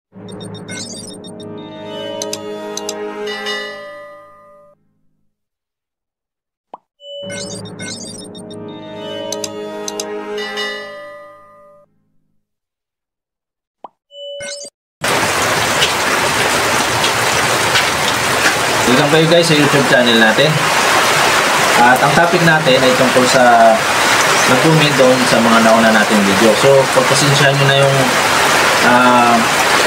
Welcome kayo guys sa YouTube channel natin. At ang topic natin ay tungkol sa nag-comment doon sa mga nauna nating video. So pagpasensyahan nyo na yung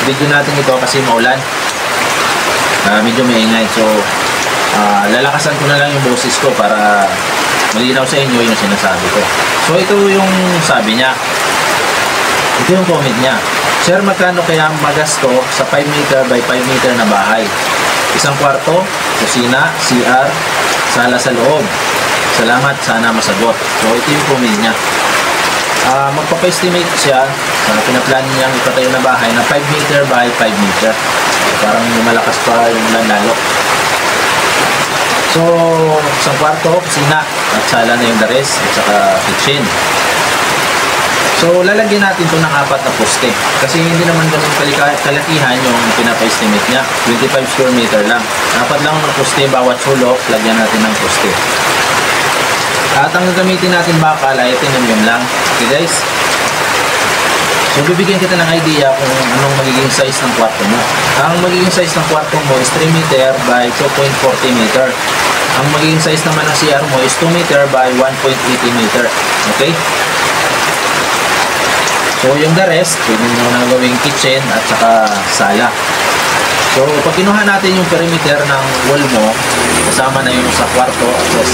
video natin ito kasi maulan. Medyo maingay. So lalakasan ko na lang yung boses ko para malinaw sa inyo yung sinasabi ko. So ito yung sabi niya. Ito yung comment niya. Sir, magkano kaya magasto sa 5 meter by 5 meter na bahay? Isang kwarto, kusina, CR, sala sa loob. Salamat, sana masagot. So ito yung comment niya. Magpapa-estimate siya sa pinaplan niyang ipatayo na bahay na 5 meter by 5 meter. So, parang malakas pa yung nanalo. So isang kwarto, kusina, at sala na yung the rest, at saka kitchen. So lalagyan natin ito ng 4 na poste kasi hindi naman ganun kalakihan yung pinapa-estimate niya. 25 square meter lang. 4 lang ng poste, bawat sulok lagyan natin ng poste. At ang gagamitin natin bakal ay titanium lang. Okay guys, so bibigyan kita ng idea kung anong magiging size ng kwarto mo. Ang magiging size ng kwarto mo is 3 meter by 2.40 meter. Ang magiging size naman ng CR mo is 2 meter by 1.80 meter. Okay, so yung the rest, pwede mo na gawing kitchen at saka sala. So pag kinuha natin yung perimeter ng wall mo, kasama na yung sa kwarto at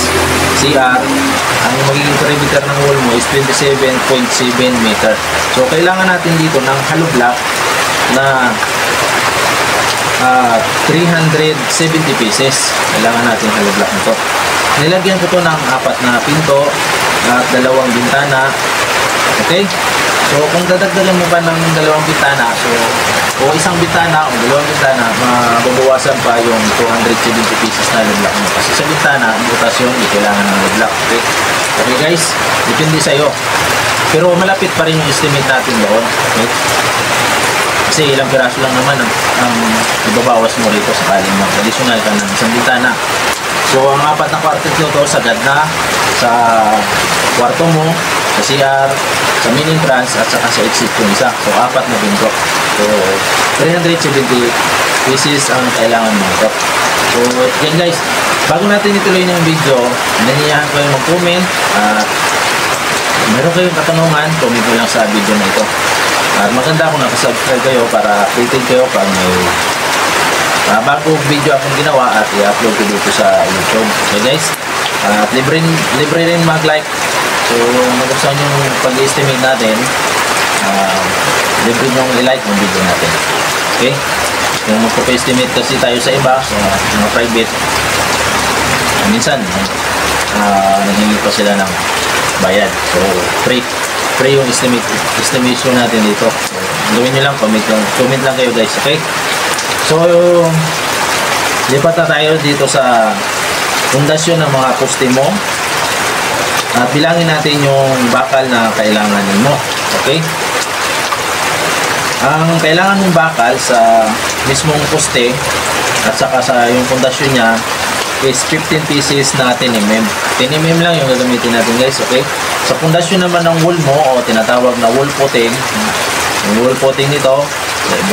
CR, ang magiging perimeter ng wall mo is 27.7 meter. So kailangan natin dito ng hollow block na 370 pieces. Kailangan natin hollow block nito. Nilagyan ko to ng 4 na pinto at 2 bintana. Okay? So kung dadagdagan mo pa ng 2 bintana, o isang bintana o 2 bintana, mababawasan pa yung 270 pieces na block mo. Kasi sa bintana, butas yun, hindi kailangan ng block. Okay? Okay guys, depende sa'yo. Pero malapit pa rin yung estimate natin doon. Okay? Kasi ilang piraso lang naman ang ibabawas mo rito sa kaling mag-additional ka ng isang bintana. So ang 4 na kwarto nito, sagad na sa kwarto mo, sa CR, sa main entrance at saka sa exit yung isa. So 4 na pinto. So 370 pieces ang kailangan mo ito. So yan guys, bago natin ituloy ng video, naniyahan ko yung mag-comment at meron kayong katanungan, comment mo lang sa video na ito. At maganda kung nakasubscribe kayo para updated kayo pag may bago video akong ginawa at i-upload ko dito sa YouTube. So guys, at libre rin mag-like. So magustuhan yung pag-estimate natin, libre nyong i-like yung video natin. Okay? Kung magpapa-estimate kasi tayo sa iba, sa mga private, minsan naghingi pa sila ng bayad. So free yung estimation natin dito. So gawin nyo lang, comment lang kayo guys. Okay? So lipat na tayo dito sa pundasyon ng mga poste mo. At bilangin natin yung bakal na kailangan mo. Okay? Ang kailangan mong bakal sa mismong poste at saka sa yung pundasyon niya is 15 pieces na 10mm. 10mm lang yung gagamitin natin guys. Okay? Sa pundasyon naman ng wall mo o tinatawag na wall footing, yung wall footing nito,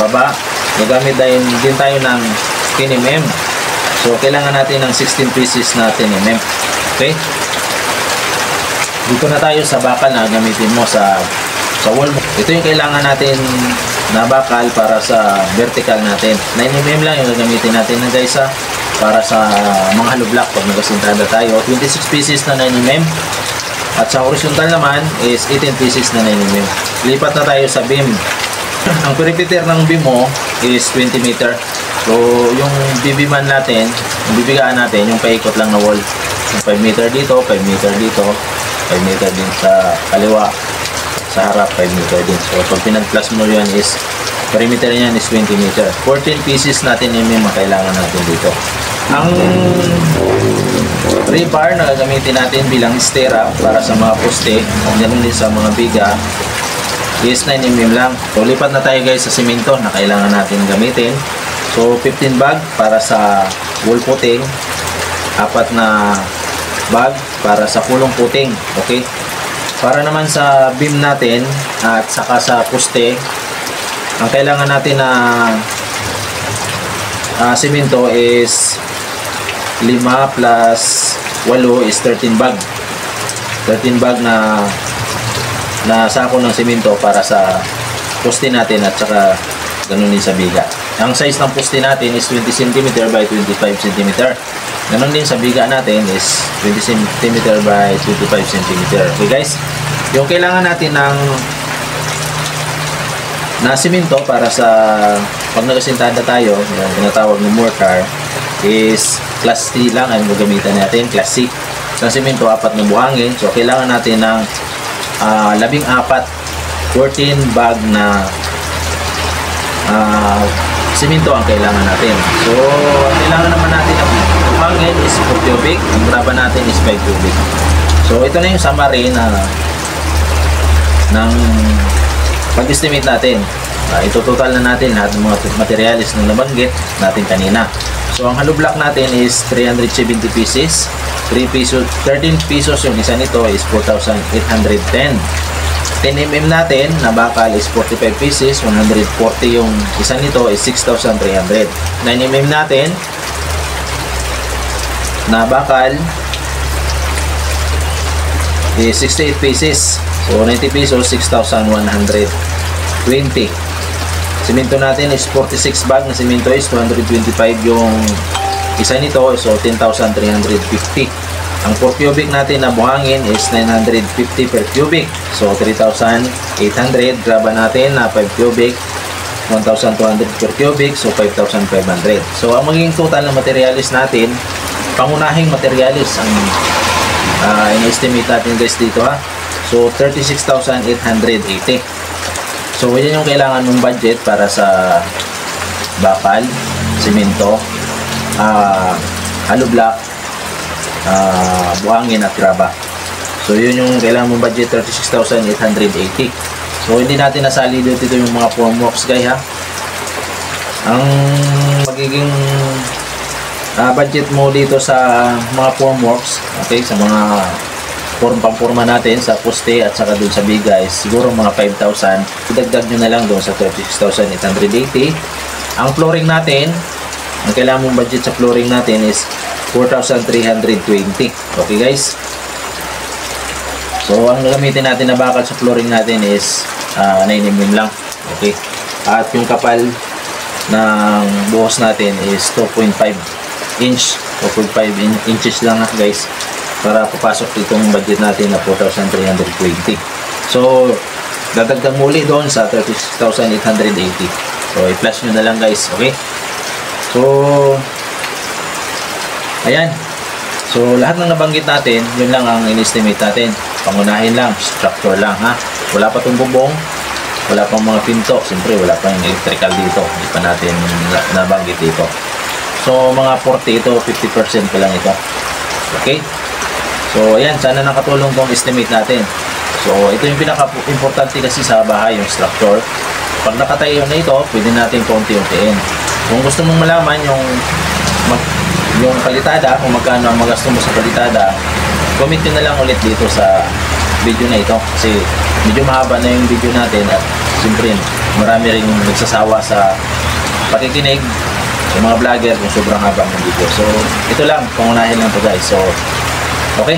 baba, gagamit din tayo ng 10mm. So kailangan natin ng 16 pieces na 10mm. Okay? Dito na tayo sa bakal na gamitin mo sa wall mo. Ito yung kailangan natin na bakal para sa vertical natin. 9mm lang yung gagamitin natin na guys para sa mga hollow block pag nagasintada tayo. 26 pieces na 9mm. At sa horizontal naman is 18 pieces na 9mm. Lipat na tayo sa beam. Ang perimeter ng beam mo is 20 meter. So yung bibiman natin, yung bibigaan natin, yung paikot lang na wall. Yung 5 meter dito, 5 meter dito, 5 meter din sa kaliwa, sa harap 5 meter din. So pag pinag-plus mo yan is perimeter niyan is 20 meter. 14 pieces natin yung kailangan natin dito. Ang rebar na gagamitin natin bilang stair up para sa mga poste, ganoon din sa mga biga, is 9mm lang. So lipat na tayo guys sa simento na kailangan natin gamitin. So 15 bag para sa wall footing, 4 na bag para sa kulong footing. Okay, para naman sa beam natin at saka sa poste, ang kailangan natin na simento is 5 plus 8 is 13 bag. 13 bag na sako ng simento para sa poste natin at saka ganun din sa biga. Ang size ng poste natin is 20 cm by 25 cm. Ganun din sa biga natin is 20 cm by 25 cm. Okay guys, yung kailangan natin ng na simento para sa pag nagasintada tayo, yung tinatawag ng mortar, is class C lang ang gagamitan natin, class C. Sa simento, 4 na buhangin. So kailangan natin ng 14 bag na simento ang kailangan natin. So ang kailangan naman natin ng buhangin is 4 cubic, ang graba natin is 5 cubic. So ito na yung summary ng pag-estimate natin. Ito total na natin lahat ng mga materials na nabanggit natin kanina. So ang hollow block natin is 370 pieces. 13 pesos yung isa nito is 4,810. 10mm natin na bakal is 45 pieces, 140 yung isa nito is 6,300. 9mm natin na bakal is 68 pieces. So 90 pesos, 6,120. Simento natin is 46 bag na simento is 225 yung isa nito, so 10,350. Ang 4 cubic natin na buhangin is 950 per cubic, so 3,800. Graba natin na 5 cubic, 1,200 per cubic, so 5,500. So ang magiging total ng materialis natin, pangunahing materialis ang in-estimate natin guys dito ha. So 36,880. So yan yung kailangan mong budget para sa bakal, simento, hollow block, buhangin at graba. So yun yung kailangan mong budget, 36,880. So hindi natin nasali dito yung mga formworks guys ha. Ang magiging budget mo dito sa mga formworks, okay, sa mga pamporma natin sa poste at saka dun sa biga is siguro mga 5,000. Idagdag nyo na lang doon sa 36,880. Ang flooring natin, ang kailangan mong budget sa flooring natin is 4,320. Okay guys, so ang gagamitin natin na bakal sa flooring natin is 9mm lang. Okay, at yung kapal ng buhos natin is 2.5 inch, 2.5 inches lang ha guys, para papasok itong budget natin na 4,320. So dadagdag muli doon sa 36,880. So i-plus nyo na lang guys. Okay, so ayan, so lahat ng nabanggit natin, yun lang ang in-estimate natin. Pangunahin lang, structure lang ha. Wala pa itong bubong, wala pang mga pinto, siyempre wala pang electrical dito, hindi pa natin nabanggit dito. So mga 40 ito, 50% pa lang ito. Okay, so ayan, sana nakatulong tong estimate natin. So ito yung pinaka-importante kasi sa bahay, yung structure. Pag nakatayo na ito, pwede natin konti-untiin. Kung gusto mong malaman yung palitada, kung magkano ang magasto mo sa palitada, comment nyo na lang ulit dito sa video na ito. Kasi medyo mahaba na yung video natin at siyempre marami rin nagsasawa sa pakikinig yung mga vlogger kung sobrang haba ng video. So ito lang, pangunahin lang to guys. So okay,